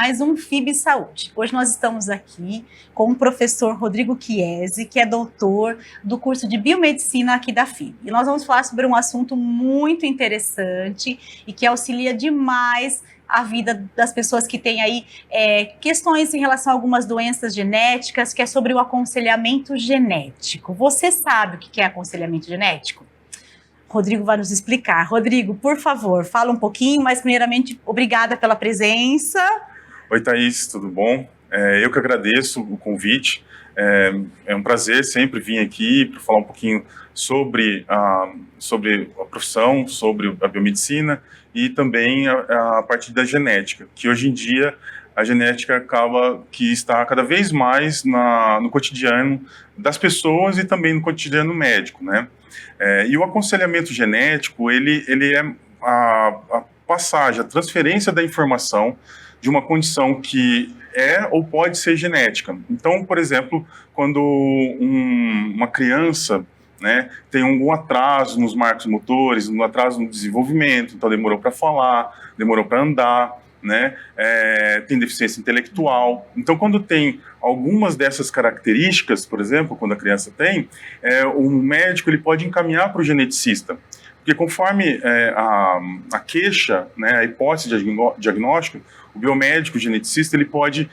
mais um FIB Saúde. Hoje nós estamos aqui com o professor Rodrigo Chiesi, que é doutor do curso de Biomedicina aqui da FIB. E nós vamos falar sobre um assunto muito interessante e que auxilia demais a vida das pessoas que têm aí questões em relação a algumas doenças genéticas, que é sobre o aconselhamento genético. Você sabe o que é aconselhamento genético? Rodrigo vai nos explicar. Rodrigo, por favor, fala um pouquinho, mas primeiramente, obrigada pela presença. Oi, Thaís, tudo bom? Eu que agradeço o convite. É um prazer sempre vir aqui para falar um pouquinho sobre a profissão, sobre a biomedicina e também a parte da genética, que hoje em dia a genética acaba que está cada vez mais no cotidiano das pessoas e também no cotidiano médico, né? E o aconselhamento genético, ele é a passagem, a transferência da informação de uma condição que é ou pode ser genética. Então, por exemplo, quando uma criança, né, tem algum atraso nos marcos motores, um atraso no desenvolvimento, então demorou para falar, demorou para andar, né, tem deficiência intelectual. Então, quando tem algumas dessas características, por exemplo, quando a criança tem, o médico ele pode encaminhar para o geneticista, porque conforme a queixa, né, a hipótese diagnóstica, o biomédico, o geneticista, ele pode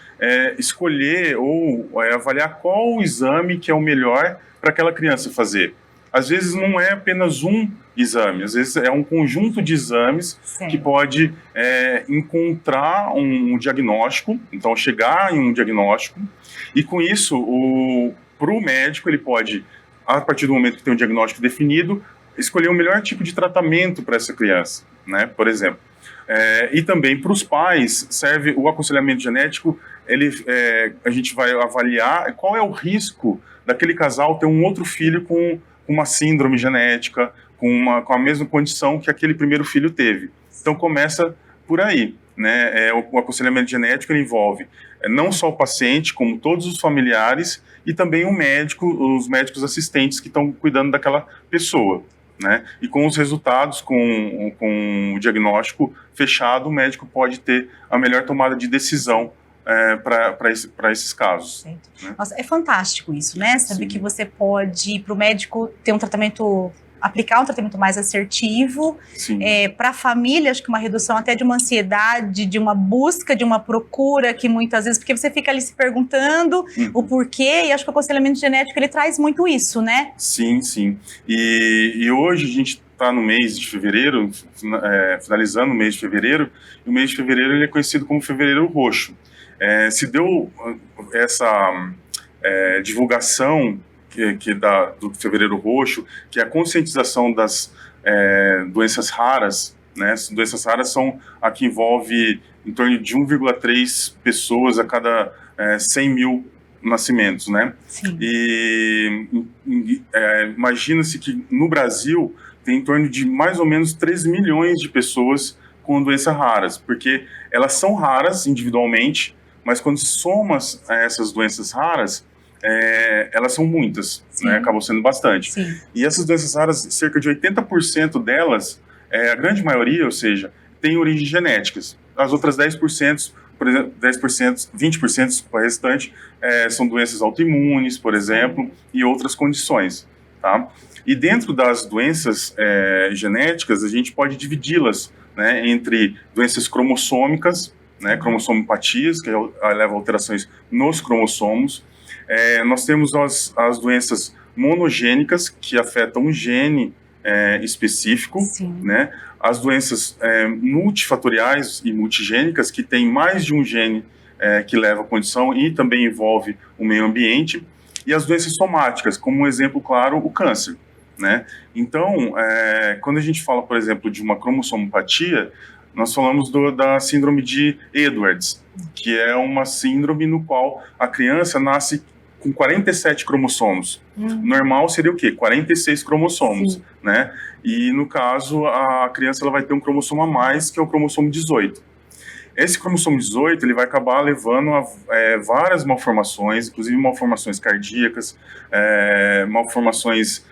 escolher ou avaliar qual o exame que é o melhor para aquela criança fazer. Às vezes não é apenas um exame, às vezes é um conjunto de exames que pode encontrar um diagnóstico, então chegar em um diagnóstico, e com isso, para o médico, ele pode, a partir do momento que tem um diagnóstico definido, escolher o melhor tipo de tratamento para essa criança, né, por exemplo. E também para os pais, serve o aconselhamento genético, a gente vai avaliar qual é o risco daquele casal ter um outro filho com uma síndrome genética, com a mesma condição que aquele primeiro filho teve. Então começa por aí, né? O aconselhamento genético envolve não só o paciente, como todos os familiares e também o médico, os médicos assistentes que estão cuidando daquela pessoa, né? E com os resultados, com o diagnóstico fechado, o médico pode ter a melhor tomada de decisão para esses casos. Né? Nossa, é fantástico isso, né? Saber que você pode ir para o médico ter aplicar um tratamento mais assertivo. Para a família, acho que uma redução até de uma ansiedade, de uma busca, de uma procura, que muitas vezes, porque você fica ali se perguntando o porquê, e acho que o aconselhamento genético, ele traz muito isso, né? Sim, sim. E hoje a gente está no mês de fevereiro, finalizando o mês de fevereiro, e o mês de fevereiro ele é conhecido como Fevereiro Roxo. Se deu essa divulgação do Fevereiro Roxo, que é a conscientização das doenças raras, né? As doenças raras são a que envolve em torno de 1,3 pessoas a cada 100 mil nascimentos, né? E imagina-se que no Brasil tem em torno de mais ou menos 3 milhões de pessoas com doenças raras, porque elas são raras individualmente, mas quando soma essas doenças raras, elas são muitas, né? Acabam sendo bastante. E essas doenças raras, cerca de 80% delas, a grande maioria, ou seja, tem origens genéticas. As outras 10%, por exemplo, 10%, 20%, o restante, são doenças autoimunes, por exemplo, e outras condições, tá? E dentro das doenças genéticas, a gente pode dividi-las, né, entre doenças cromossômicas, né, cromossomopatias, que levam a alterações nos cromossomos. Nós temos as doenças monogênicas, que afetam um gene específico, né? As doenças multifatoriais e multigênicas, que tem mais de um gene que leva à condição e também envolve o meio ambiente, e as doenças somáticas, como um exemplo claro, o câncer, né? Então, quando a gente fala, por exemplo, de uma cromossomopatia, nós falamos da síndrome de Edwards, que é uma síndrome no qual a criança nasce com 47 cromossomos. Normal seria o quê? 46 cromossomos, né? E, no caso, a criança ela vai ter um cromossomo a mais, que é o cromossomo 18. Esse cromossomo 18 ele vai acabar levando a várias malformações, inclusive malformações cardíacas, malformações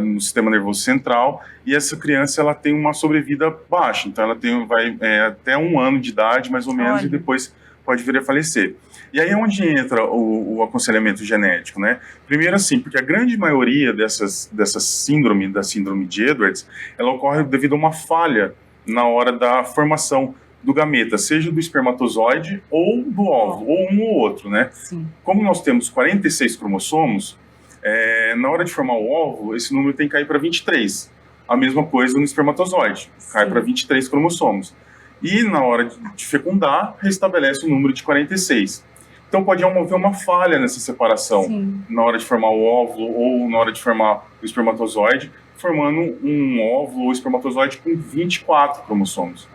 no sistema nervoso central, e essa criança ela tem uma sobrevida baixa, então ela vai até 1 ano de idade, mais ou menos, e depois pode vir a falecer. E aí é onde entra o aconselhamento genético, né? Primeiro assim, porque a grande maioria dessa síndrome, da síndrome de Edwards, ela ocorre devido a uma falha na hora da formação do gameta, seja do espermatozoide ou do óvulo, ou um ou outro, né? Sim. Como nós temos 46 cromossomos, na hora de formar o óvulo, esse número tem que cair para 23. A mesma coisa no espermatozoide, cai para 23 cromossomos. E na hora de fecundar, restabelece o número de 46. Então pode haver uma falha nessa separação. Sim. Na hora de formar o óvulo ou na hora de formar o espermatozoide, formando um óvulo ou espermatozoide com 24 cromossomos.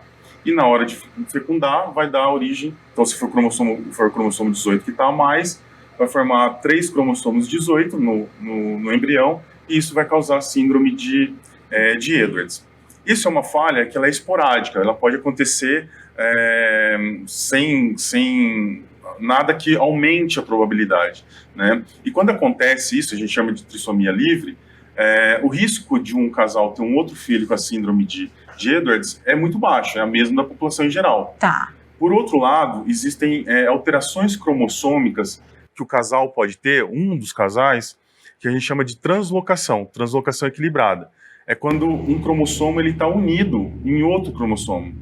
E na hora de fecundar, vai dar origem, então se for o cromossomo 18 que está a mais, vai formar 3 cromossomos 18 no embrião, e isso vai causar a síndrome de Edwards. Isso é uma falha que ela é esporádica, ela pode acontecer sem nada que aumente a probabilidade, né? E quando acontece isso, a gente chama de trissomia livre, o risco de um casal ter um outro filho com a síndrome de Edwards é muito baixo, é a mesma da população em geral. Tá. Por outro lado, existem alterações cromossômicas que o casal pode ter, um dos casais, que a gente chama de translocação equilibrada. É quando um cromossomo está unido em outro cromossomo,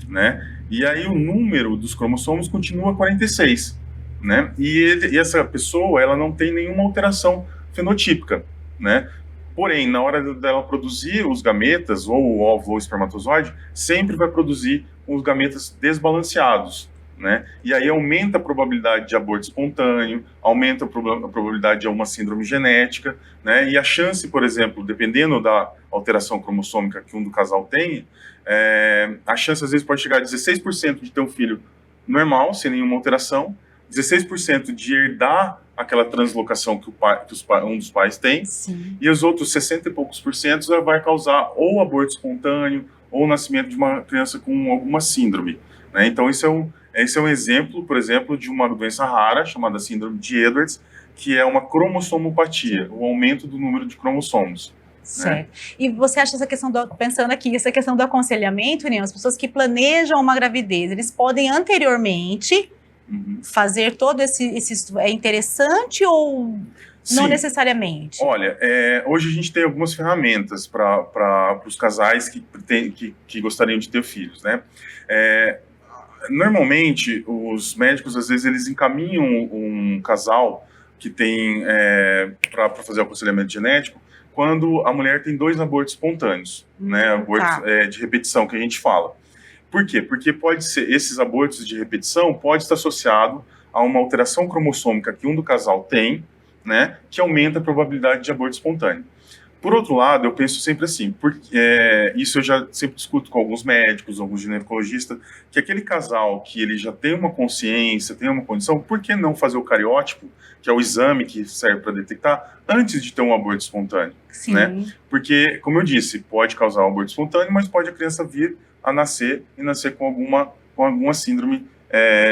né? E aí o número dos cromossomos continua 46, né? E essa pessoa, ela não tem nenhuma alteração fenotípica, né? Porém, na hora dela produzir os gametas, ou o óvulo ou o espermatozoide, sempre vai produzir os gametas desbalanceados, né? E aí aumenta a probabilidade de aborto espontâneo, aumenta a probabilidade de uma síndrome genética, né? E a chance, por exemplo, dependendo da alteração cromossômica que um do casal tem, a chance às vezes pode chegar a 16% de ter um filho normal, sem nenhuma alteração, 16% de herdar aquela translocação que um dos pais tem. Sim. E os outros 60 e poucos por cento vai causar ou aborto espontâneo ou o nascimento de uma criança com alguma síndrome, né? Então esse é um exemplo, por exemplo, de uma doença rara chamada síndrome de Edwards, que é uma cromossomopatia, o aumento do número de cromossomos. Certo. Né? E você acha pensando aqui, essa questão do aconselhamento, né, as pessoas que planejam uma gravidez, eles podem anteriormente fazer todo esse é interessante ou Sim. não necessariamente? Olha, hoje a gente tem algumas ferramentas para os casais que gostariam de ter filhos, né? Normalmente, os médicos, às vezes, eles encaminham um casal que tem para fazer o aconselhamento genético quando a mulher tem 2 abortos espontâneos, né? Abortos de repetição, que a gente fala. Por quê? Porque pode ser, esses abortos de repetição pode estar associado a uma alteração cromossômica que um do casal tem, né, que aumenta a probabilidade de aborto espontâneo. Por outro lado, eu penso sempre assim, porque isso eu já sempre discuto com alguns médicos, alguns ginecologistas, que aquele casal que ele já tem uma consciência, tem uma condição, por que não fazer o cariótipo, que é o exame que serve para detectar, antes de ter um aborto espontâneo? Sim. Né? Porque, como eu disse, pode causar um aborto espontâneo, mas pode a criança vir a nascer com alguma síndrome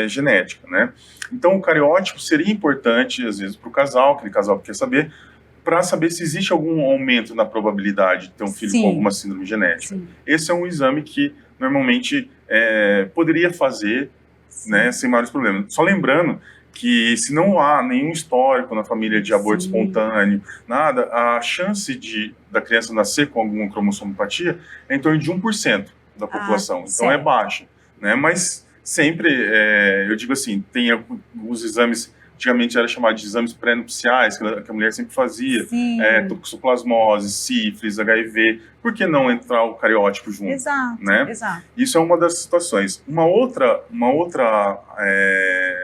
genética, né? Então, o cariótipo seria importante, às vezes, para o casal, aquele casal que quer saber, para saber se existe algum aumento na probabilidade de ter um filho com alguma síndrome genética. Sim. Esse é um exame que, normalmente, poderia fazer, né, sem maiores problemas. Só lembrando que, se não há nenhum histórico na família de aborto espontâneo, nada, a chance da criança nascer com alguma cromossomopatia é em torno de 1% da população. Então, certo. É baixa, né? Mas sempre, eu digo assim, tem os exames, antigamente era chamado de exames pré-nupciais, que a mulher sempre fazia, toxoplasmose, sífilis, HIV, por que não entrar o cariótipo junto? Exato, né? Exato. Isso é uma das situações. Uma outra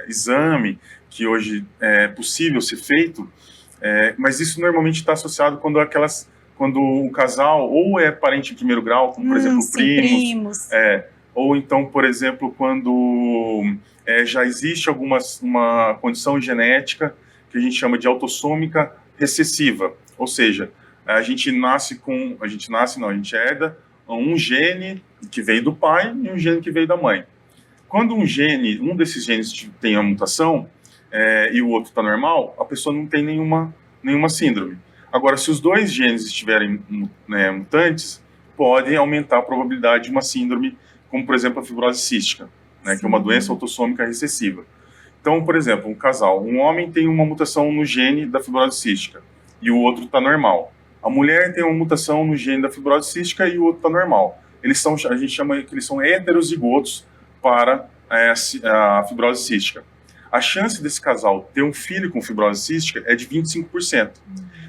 exame que hoje é possível ser feito, mas isso normalmente está associado quando o casal ou é parente em primeiro grau, como por exemplo primos. Ou então, por exemplo, quando já existe uma condição genética que a gente chama de autossômica recessiva, ou seja, a gente herda um gene que veio do pai e um gene que veio da mãe. Quando um desses genes tem a mutação e o outro está normal, a pessoa não tem nenhuma síndrome. Agora, se os 2 genes estiverem mutantes, podem aumentar a probabilidade de uma síndrome, como, por exemplo, a fibrose cística. né, que é uma doença autossômica recessiva. Então, por exemplo, um casal, um homem tem uma mutação no gene da fibrose cística e o outro está normal. A mulher tem uma mutação no gene da fibrose cística e o outro está normal. A gente chama que eles são heterozigotos para a fibrose cística. A chance desse casal ter um filho com fibrose cística é de 25%.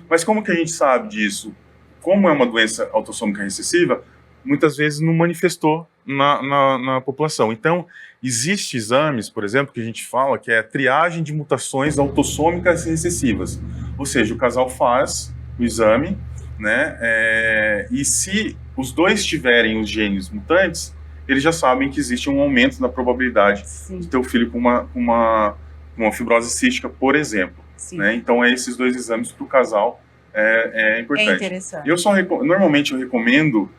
Mas como que a gente sabe disso? Como é uma doença autossômica recessiva, muitas vezes não manifestou na população. Então, existem exames, por exemplo, que a gente fala que é a triagem de mutações autossômicas recessivas. Ou seja, o casal faz o exame, né, e se os dois tiverem os genes mutantes, eles já sabem que existe um aumento na probabilidade de ter o filho com uma fibrose cística, por exemplo. Né? Então, esses dois exames para o casal é importante. É interessante. Normalmente, eu recomendo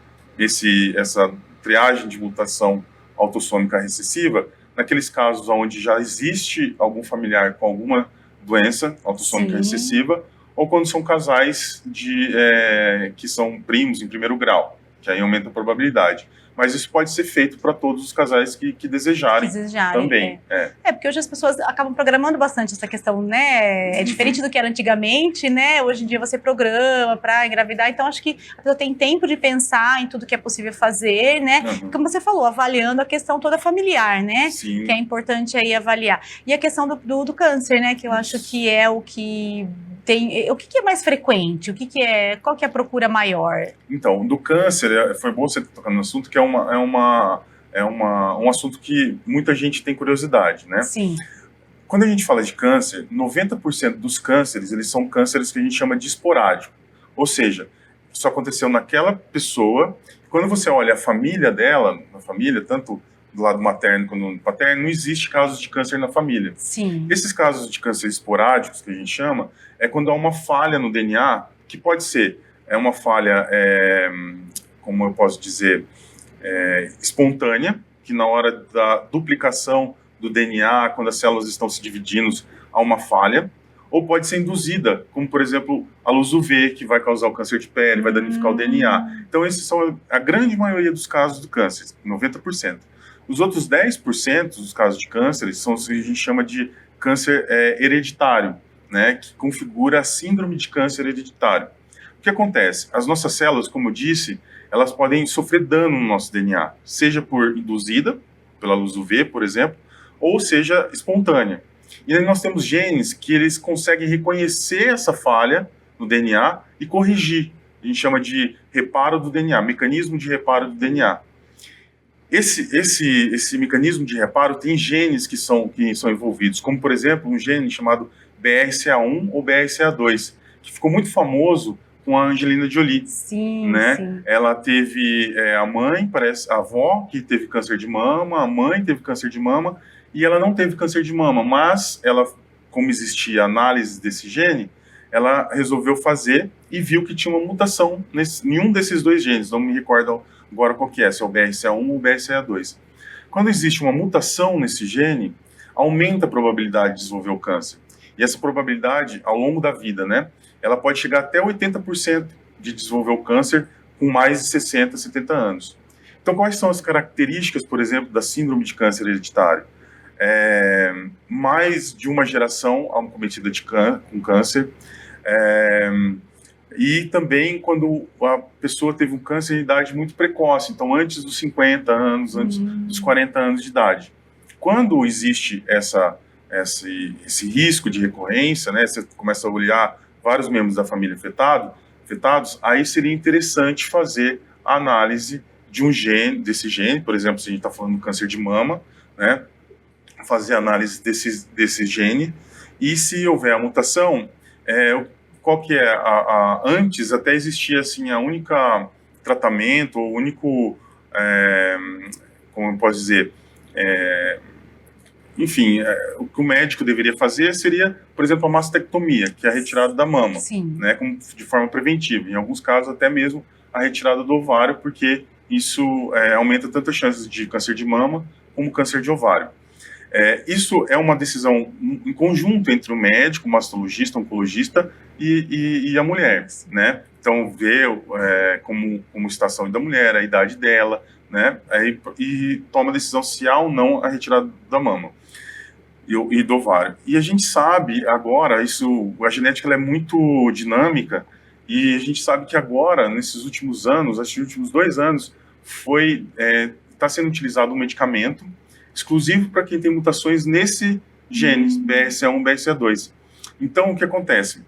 essa triagem de mutação autossômica recessiva naqueles casos onde já existe algum familiar com alguma doença autossômica recessiva, ou quando são casais que são primos em primeiro grau, que aí aumenta a probabilidade. Mas isso pode ser feito para todos os casais que desejarem também. Porque hoje as pessoas acabam programando bastante essa questão, né? É diferente do que era antigamente, né? Hoje em dia você programa para engravidar, então acho que a pessoa tem tempo de pensar em tudo que é possível fazer, né? Como você falou, avaliando a questão toda familiar, né? Sim. Que é importante aí avaliar. E a questão do câncer, né? Que eu acho que é o que tem. O que é mais frequente? Qual que é a procura maior? Então, do câncer, foi bom você tocar no assunto, que é um assunto que muita gente tem curiosidade, né? Sim. Quando a gente fala de câncer, 90% dos cânceres, eles são cânceres que a gente chama de esporádico. Ou seja, isso aconteceu naquela pessoa. Quando você olha a família dela, tanto do lado materno quanto do paterno, não existe casos de câncer na família. Sim. Esses casos de câncer esporádicos, que a gente chama, é quando há uma falha no DNA, que pode ser uma falha, como eu posso dizer, espontânea, que na hora da duplicação do DNA, quando as células estão se dividindo, há uma falha, ou pode ser induzida, como, por exemplo, a luz UV, que vai causar o câncer de pele, vai danificar o DNA. Então, esses são a grande maioria dos casos do câncer, 90%. Os outros 10% dos casos de câncer são o que a gente chama de câncer hereditário, né, que configura a síndrome de câncer hereditário. O que acontece? As nossas células, como eu disse, elas podem sofrer dano no nosso DNA, seja por induzida, pela luz UV, por exemplo, ou seja espontânea. E aí nós temos genes que eles conseguem reconhecer essa falha no DNA e corrigir. A gente chama de reparo do DNA, mecanismo de reparo do DNA. Esse mecanismo de reparo tem genes que são envolvidos, como, por exemplo, um gene chamado BRCA1 ou BRCA2, que ficou muito famoso com a Angelina Jolie. Sim, né? sim. Ela teve a avó que teve câncer de mama, a mãe teve câncer de mama, e ela não teve câncer de mama, mas como existia análise desse gene, ela resolveu fazer e viu que tinha uma mutação em um desses dois genes, não me recordo agora qual que é, se é o BRCA1 ou o BRCA2. Quando existe uma mutação nesse gene, aumenta a probabilidade de desenvolver o câncer. E essa probabilidade, ao longo da vida, né, ela pode chegar até 80% de desenvolver o câncer com mais de 60, 70 anos. Então, quais são as características, por exemplo, da síndrome de câncer hereditário? Mais de uma geração acometida com câncer, e também quando a pessoa teve um câncer em idade muito precoce, então antes dos 50 anos, antes dos 40 anos de idade. Quando existe esse risco de recorrência, né, você começa a olhar vários membros da família afetados, aí seria interessante fazer a análise de desse gene, por exemplo, se a gente está falando do câncer de mama, né, fazer a análise desse gene, e se houver a mutação, qual que é antes até existia assim a única tratamento, o único, como eu posso dizer, enfim, o que o médico deveria fazer seria, por exemplo, a mastectomia, que é a retirada da mama, né, de forma preventiva. Em alguns casos, até mesmo a retirada do ovário, porque isso aumenta tanto as chances de câncer de mama como câncer de ovário. Isso é uma decisão em conjunto entre o médico, o mastologista, o oncologista e a mulher, né? Então, ver como está a saúde da mulher, a idade dela, né, e toma a decisão se há ou não a retirada da mama e do ovário. E a gente sabe agora, a genética ela é muito dinâmica, e a gente sabe que agora, nesses últimos anos, acho que nos últimos 2 anos, está sendo utilizado um medicamento exclusivo para quem tem mutações nesse gene, BRCA1, BRCA2. Então, o que acontece?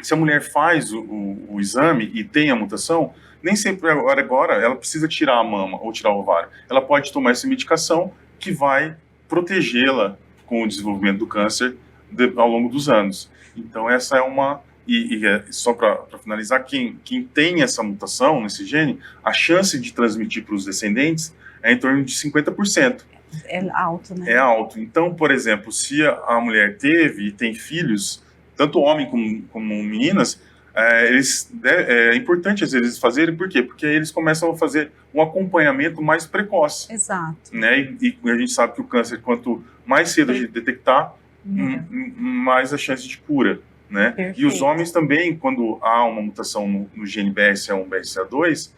Se a mulher faz o exame e tem a mutação, nem sempre agora ela precisa tirar a mama ou tirar o ovário. Ela pode tomar essa medicação que vai protegê-la com o desenvolvimento do câncer ao longo dos anos. Então, essa é uma... só para finalizar, quem tem essa mutação nesse gene, a chance de transmitir para os descendentes é em torno de 50%. É alto, né? É alto. Então, por exemplo, se a mulher teve e tem filhos, tanto homem como meninas, é importante às vezes fazerem, por quê? Porque aí eles começam a fazer um acompanhamento mais precoce. Exato. Né? E a gente sabe que o câncer, quanto mais cedo a gente detectar, mais a chance de cura. Né? Perfeito. E os homens também, quando há uma mutação no gene BRCA1, BRCA2,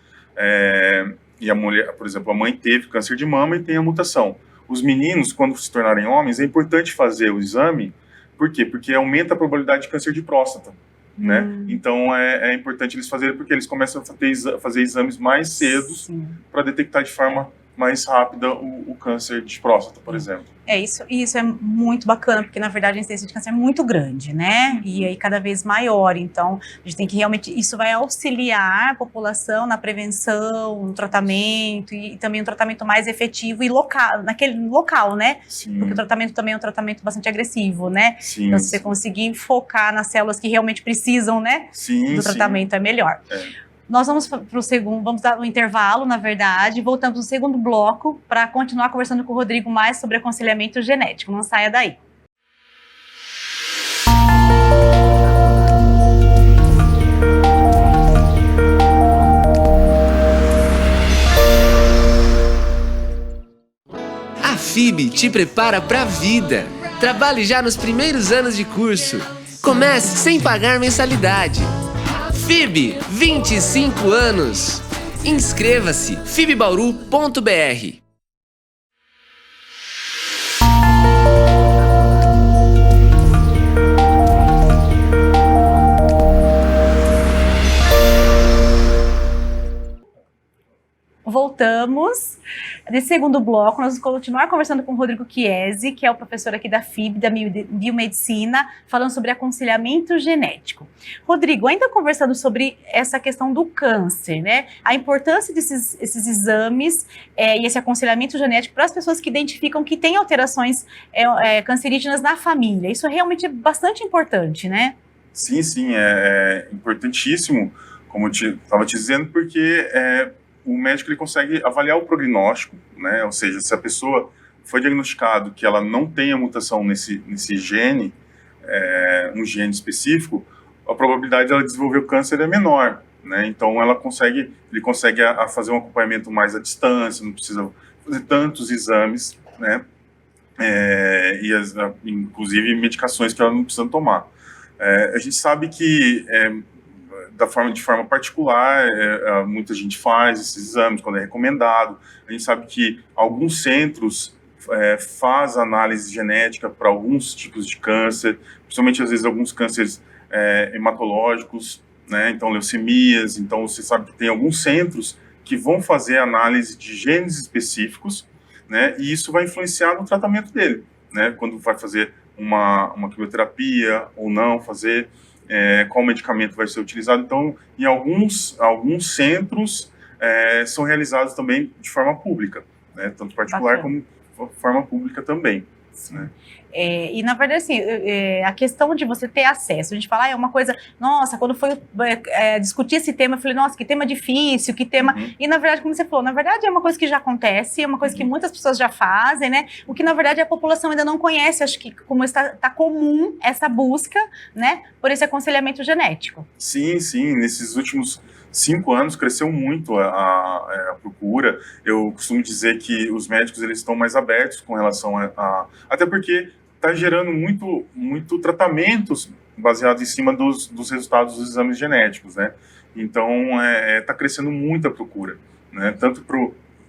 e a mulher, por exemplo, a mãe teve câncer de mama e tem a mutação. Os meninos, quando se tornarem homens, é importante fazer o exame. Por quê? Porque aumenta a probabilidade de câncer de próstata. Né? Então é importante eles fazerem, porque eles começam a fazer exames mais cedos para detectar de forma mais rápida o câncer de próstata, por exemplo. Isso é muito bacana, porque na verdade a incidência de câncer é muito grande, né? E aí cada vez maior, então a gente tem que realmente, isso vai auxiliar a população na prevenção, no tratamento e também um tratamento mais efetivo e local, naquele local, né? Sim. Porque o tratamento também é um tratamento bastante agressivo, né? Sim. Então se você conseguir focar nas células que realmente precisam, né? Do tratamento é melhor. Nós vamos para o segundo, vamos dar um intervalo, na verdade, e voltamos no segundo bloco para continuar conversando com o Rodrigo mais sobre aconselhamento genético. Não saia daí. A FIB te prepara para a vida. Trabalhe já nos primeiros anos de curso. Comece sem pagar mensalidade. FIB, 25 anos. Inscreva-se, fibbauru.br. Voltamos. Nesse segundo bloco, nós vamos continuar conversando com o Rodrigo Chiesi, que é o professor aqui da FIB, da Biomedicina, falando sobre aconselhamento genético. Rodrigo, ainda conversando sobre essa questão do câncer, né? A importância desses exames e esse aconselhamento genético para as pessoas que identificam que tem alterações cancerígenas na família. Isso realmente é bastante importante, né? Sim, é importantíssimo, como eu estava te dizendo, porque o médico ele consegue avaliar o prognóstico, né? Ou seja, se a pessoa foi diagnosticado que ela não tem a mutação nesse gene, um gene específico, a probabilidade de ela desenvolver o câncer é menor, né? Então ele consegue fazer um acompanhamento mais à distância, não precisa fazer tantos exames, né? Inclusive medicações que ela não precisa tomar. A gente sabe que de forma particular, muita gente faz esses exames quando é recomendado. A gente sabe que alguns centros faz análise genética para alguns tipos de câncer, principalmente às vezes alguns cânceres hematológicos, né? Então leucemias. Então você sabe que tem alguns centros que vão fazer análise de genes específicos, né? E isso vai influenciar no tratamento dele, né? Quando vai fazer uma quimioterapia ou não fazer, qual medicamento vai ser utilizado. Então, em alguns centros são realizados também de forma pública, né? Tanto particular como forma pública também. Né? E na verdade, assim, a questão de você ter acesso, a gente fala, é uma coisa, nossa, quando foi discutir esse tema, eu falei, nossa, que tema difícil, que tema... E na verdade, como você falou, na verdade é uma coisa que já acontece, é uma coisa que muitas pessoas já fazem, né? O que na verdade a população ainda não conhece, acho que como está comum essa busca, né, por esse aconselhamento genético. Sim, nesses últimos 5 anos cresceu muito a procura. Eu costumo dizer que os médicos eles estão mais abertos com relação até porque está gerando muito tratamentos baseados em cima dos resultados dos exames genéticos, né? Então está crescendo muito a procura, né? Tanto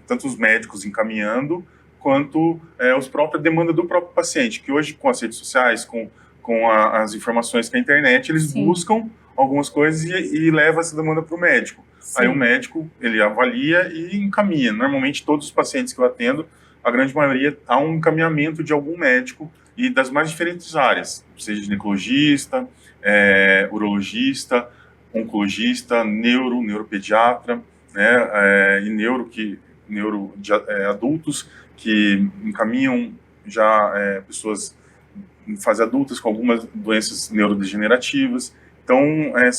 tanto os médicos encaminhando, quanto a própria demanda do próprio paciente, que hoje com as redes sociais, com as informações que a internet, eles Sim. buscam algumas coisas e leva essa demanda para o médico. Sim. Aí o médico, ele avalia e encaminha. Normalmente todos os pacientes que eu atendo, a grande maioria, há um encaminhamento de algum médico e das mais diferentes áreas, seja ginecologista, urologista, oncologista, neuropediatra, né, e adultos que encaminham já pessoas em fase adultas com algumas doenças neurodegenerativas. Então, é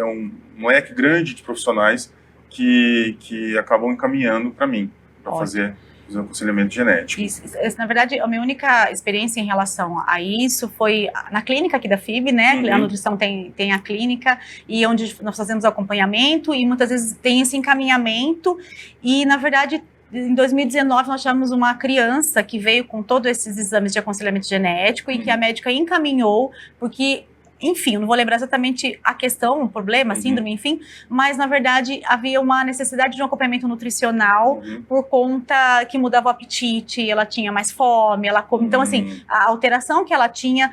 um leque grande de profissionais que acabam encaminhando para mim, para fazer o aconselhamento genético. Isso, na verdade, a minha única experiência em relação a isso foi na clínica aqui da FIB, né? A nutrição tem a clínica, e onde nós fazemos acompanhamento, e muitas vezes tem esse encaminhamento, e na verdade, em 2019 nós tivemos uma criança que veio com todos esses exames de aconselhamento genético e que a médica encaminhou, porque... Enfim, eu não vou lembrar exatamente a questão, o problema, a síndrome, enfim, mas na verdade havia uma necessidade de um acompanhamento nutricional por conta que mudava o apetite, ela tinha mais fome, então assim, a alteração que ela tinha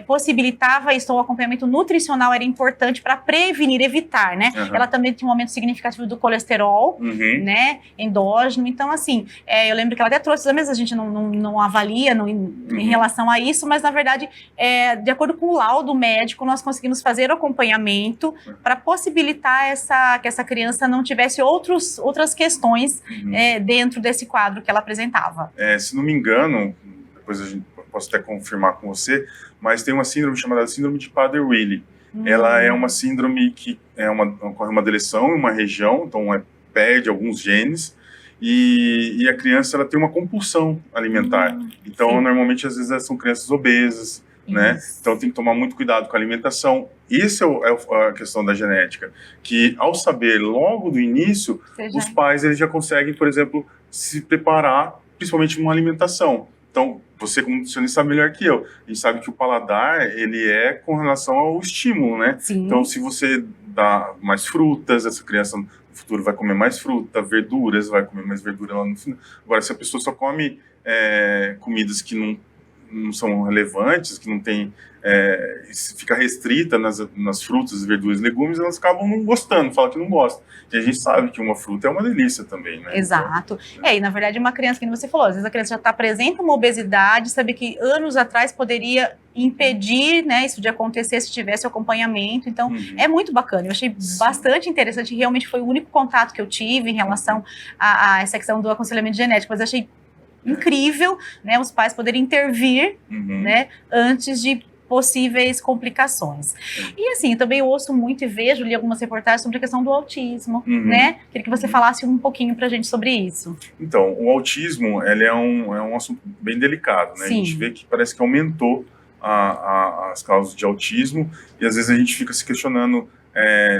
possibilitava isso, o acompanhamento nutricional era importante para prevenir, evitar, né? Ela também tinha um aumento significativo do colesterol, né, endógeno, então assim, eu lembro que ela até trouxe, às vezes a gente não avalia em relação a isso, mas na verdade, de acordo com o laudo médico, nós conseguimos fazer o acompanhamento para possibilitar que essa criança não tivesse outras questões dentro desse quadro que ela apresentava. Se não me engano, depois posso até confirmar com você, mas tem uma síndrome chamada síndrome de Prader-Willi. Ela é uma síndrome que ocorre uma deleção em uma região, então perde alguns genes, e a criança ela tem uma compulsão alimentar. Então, normalmente, às vezes, são crianças obesas, né? Então, tem que tomar muito cuidado com a alimentação. Isso é a questão da genética, que ao saber logo do início, os pais eles já conseguem, por exemplo, se preparar, principalmente numa alimentação. Então, você como nutricionista sabe melhor que eu. A gente sabe que o paladar, ele é com relação ao estímulo, né? Sim. Então, se você dá mais frutas, essa criança no futuro vai comer mais fruta, verduras, vai comer mais verdura lá no final. Agora, se a pessoa só come comidas que não são relevantes, que não tem... fica restrita nas frutas, verduras e legumes, elas acabam não gostando, falam que não gostam. E a gente sabe que uma fruta é uma delícia também, né? Exato. Então, e na verdade uma criança, como você falou, às vezes a criança já apresenta uma obesidade, sabe que anos atrás poderia impedir, né, isso de acontecer se tivesse acompanhamento, então é muito bacana, eu achei bastante interessante, realmente foi o único contato que eu tive em relação a essa questão do aconselhamento genético, mas achei incrível, né, os pais poderem intervir, né, antes de possíveis complicações. E assim, também eu ouço muito e vejo, li algumas reportagens sobre a questão do autismo, né? Queria que você falasse um pouquinho pra gente sobre isso. Então, o autismo, ele é um assunto bem delicado, né? Sim. A gente vê que parece que aumentou as causas de autismo, e às vezes a gente fica se questionando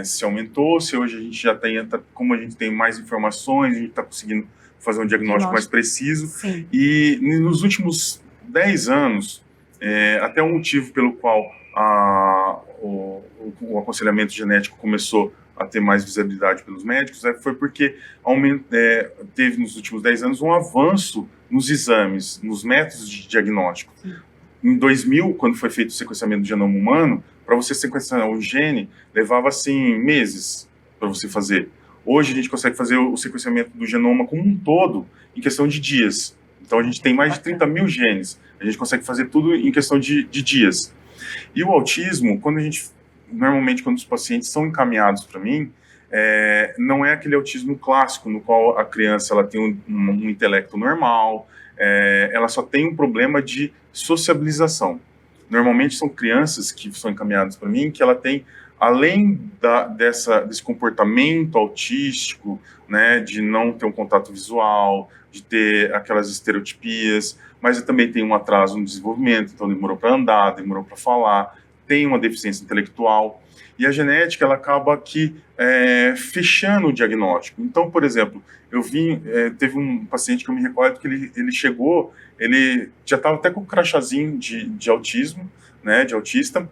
se aumentou, se hoje a gente já tem, como a gente tem mais informações, a gente está conseguindo fazer um diagnóstico mais preciso. Sim. E nos últimos 10 anos, até um motivo pelo qual o aconselhamento genético começou a ter mais visibilidade pelos médicos, foi porque teve nos últimos 10 anos um avanço nos exames, nos métodos de diagnóstico. Sim. Em 2000, quando foi feito o sequenciamento do genoma humano, para você sequenciar o gene, levava assim meses para você fazer. Hoje a gente consegue fazer o sequenciamento do genoma como um todo em questão de dias. Então a gente tem mais de 30 mil genes. A gente consegue fazer tudo em questão de dias. E o autismo, normalmente quando os pacientes são encaminhados para mim, não é aquele autismo clássico no qual a criança ela tem um intelecto normal, ela só tem um problema de sociabilização. Normalmente são crianças que são encaminhadas para mim que ela tem, além desse comportamento autístico, né, de não ter um contato visual, de ter aquelas estereotipias, mas também tem um atraso no desenvolvimento, então demorou para andar, demorou para falar, tem uma deficiência intelectual, e a genética ela acaba aqui fechando o diagnóstico. Então, por exemplo, teve um paciente que eu me recordo que ele chegou, ele já estava até com um crachazinho de autismo, né, de autista,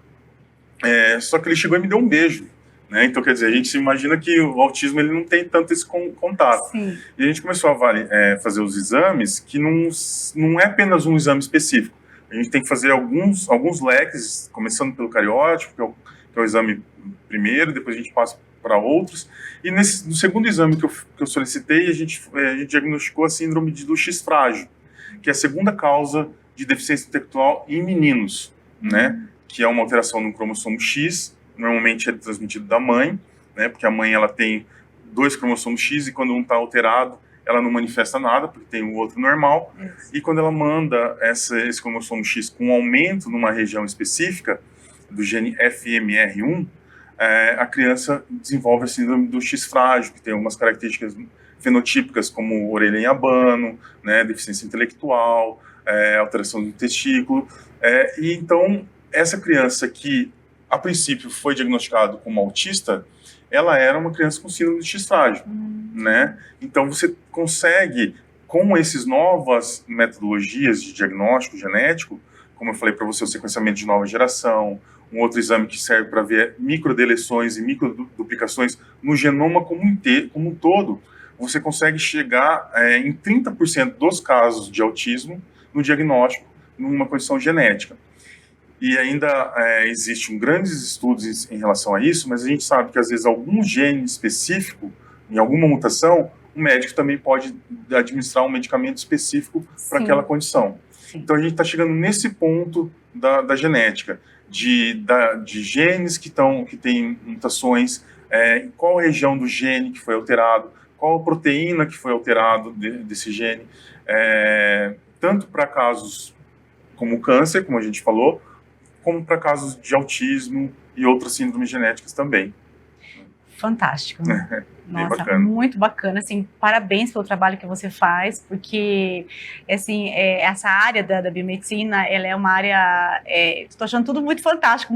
só que ele chegou e me deu um beijo. né? Então, quer dizer, a gente se imagina que o autismo ele não tem tanto esse contato. Sim. E a gente começou a fazer os exames que não é apenas um exame específico. A gente tem que fazer alguns leques, começando pelo cariótipo, que é o exame primeiro, depois a gente passa para outros. E no segundo exame que eu solicitei, a gente diagnosticou a síndrome do X frágil, que é a segunda causa de deficiência intelectual em meninos, né? Que é uma alteração no cromossomo X, normalmente é transmitido da mãe, né? Porque a mãe ela tem 2 cromossomos X e quando um está alterado, ela não manifesta nada, porque tem o outro normal. Isso. E quando ela manda esse cromossomo X com um aumento numa região específica, do gene FMR1, a criança desenvolve a síndrome do X frágil, que tem algumas características fenotípicas, como orelha em abano, né, deficiência intelectual, alteração do testículo. E então, essa criança que, a princípio, foi diagnosticada como autista, ela era uma criança com síndrome do X frágil, né? Então, você consegue, com essas novas metodologias de diagnóstico genético, como eu falei para você, o sequenciamento de nova geração, um outro exame que serve para ver microdeleções e microduplicações no genoma como um todo, você consegue chegar em 30% dos casos de autismo no diagnóstico, numa condição genética. E ainda existem grandes estudos em relação a isso, mas a gente sabe que às vezes algum gene específico, em alguma mutação, o médico também pode administrar um medicamento específico para aquela condição. Sim. Então a gente está chegando nesse ponto da genética, de genes que têm mutações, qual região do gene que foi alterado, qual a proteína que foi alterado desse gene, tanto para casos como câncer, como a gente falou, como para casos de autismo e outras síndromes genéticas também. Fantástico. Nossa, bacana. Muito bacana, assim, parabéns pelo trabalho que você faz, porque, assim, essa área da biomedicina, ela é uma área, estou achando tudo muito fantástico,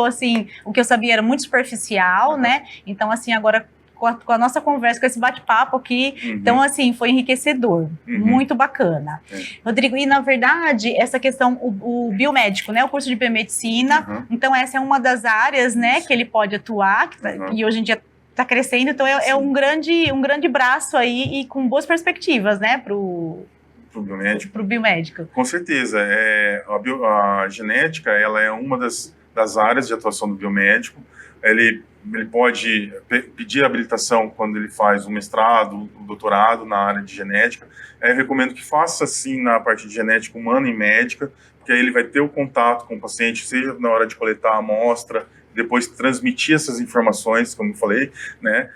assim, o que eu sabia era muito superficial, né, então, assim, agora, com a nossa conversa, com esse bate-papo aqui, então, assim, foi enriquecedor, muito bacana. Rodrigo, e na verdade, essa questão, o biomédico, né, o curso de biomedicina, então essa é uma das áreas, né, que ele pode atuar, e hoje em dia está crescendo, então é um grande braço aí e com boas perspectivas, né, pro biomédico. Com certeza, a genética, ela é uma das áreas de atuação do biomédico. Ele pode pedir habilitação quando ele faz um mestrado, um doutorado na área de genética. Eu recomendo que faça, sim, na parte de genética humana e médica, porque aí ele vai ter o contato com o paciente, seja na hora de coletar a amostra, depois transmitir essas informações, como eu falei, né?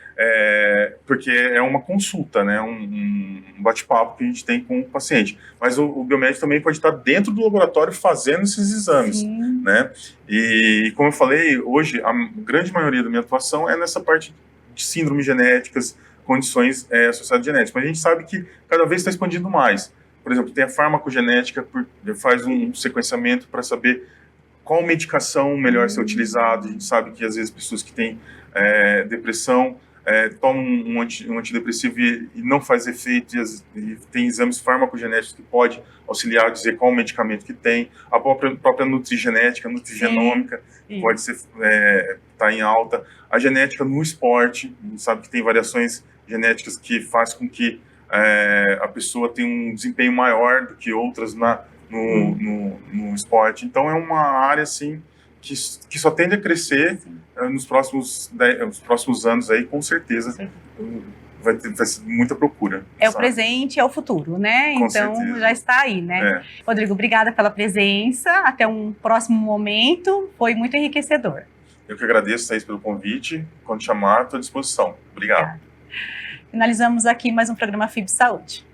Porque é uma consulta, né? Um bate-papo que a gente tem com o paciente. Mas o biomédico também pode estar dentro do laboratório fazendo esses exames, né? E como eu falei, hoje a grande maioria da minha atuação é nessa parte de síndromes genéticas, condições associadas genéticas. Mas a gente sabe que cada vez está expandindo mais. Por exemplo, tem a farmacogenética, faz um sequenciamento para saber qual medicação melhor ser utilizada. A gente sabe que, às vezes, pessoas que têm depressão tomam um antidepressivo e não faz efeito, e tem exames farmacogenéticos que pode auxiliar a dizer qual medicamento que tem. A própria nutrigenética, nutrigenômica, pode ser tá em alta. A genética no esporte, a gente sabe que tem variações genéticas que faz com que a pessoa tenha um desempenho maior do que outras no esporte. Então é uma área assim que só tende a crescer nos próximos anos aí, com certeza. Vai ser muita procura. O presente, é o futuro, né? Com então certeza. Já está aí, né? Rodrigo, obrigada pela presença. Até um próximo momento. Foi muito enriquecedor. Eu que agradeço, Thaís, pelo convite. Quando chamar, estou à disposição. Obrigado. Finalizamos aqui mais um programa FIB Saúde.